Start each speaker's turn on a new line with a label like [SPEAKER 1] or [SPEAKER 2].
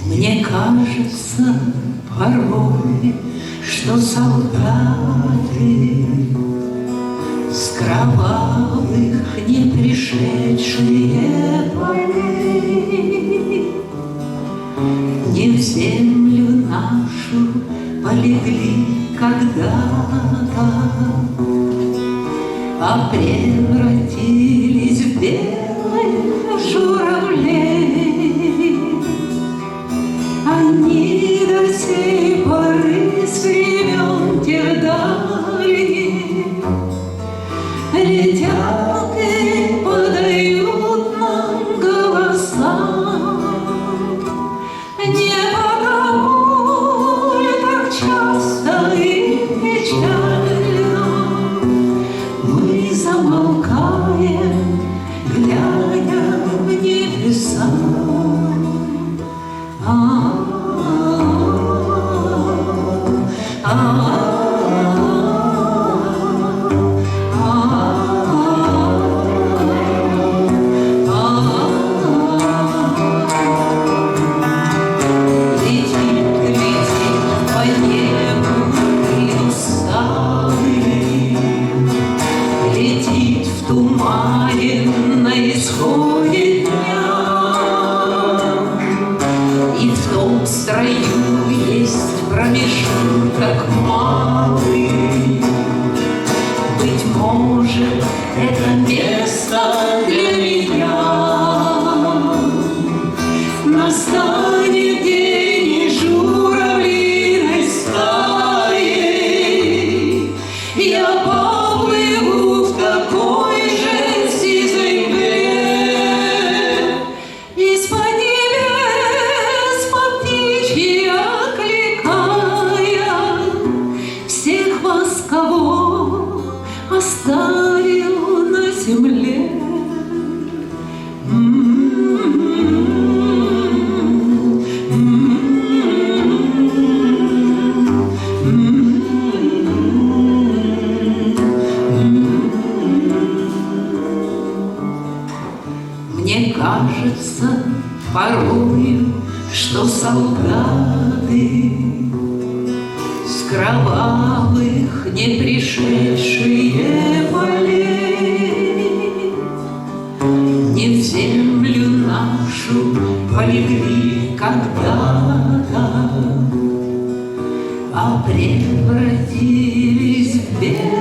[SPEAKER 1] Мне кажется порой, что солдаты с кровавых не пришедшие полей не в землю нашу полегли когда-то, а превратились в белых журавлей. Они до сей поры с времен тех дальних летят и подают нам голоса. Не потому ли так часто и печально мы замолкаем, глядя в небеса? Летит в тумане на исходе дня, и в том строю есть промежуток малый. Быть может, это место для меня. Настанет день, и журавлиной стаей я поплыву в такой же сизой мгле. Из-под небес по птичьи окликая всех вас, кого оставил на земле. Мне кажется порою, что солдаты с кровавых не пришедшие полей не в землю нашу полегли когда-то, а превратились в белых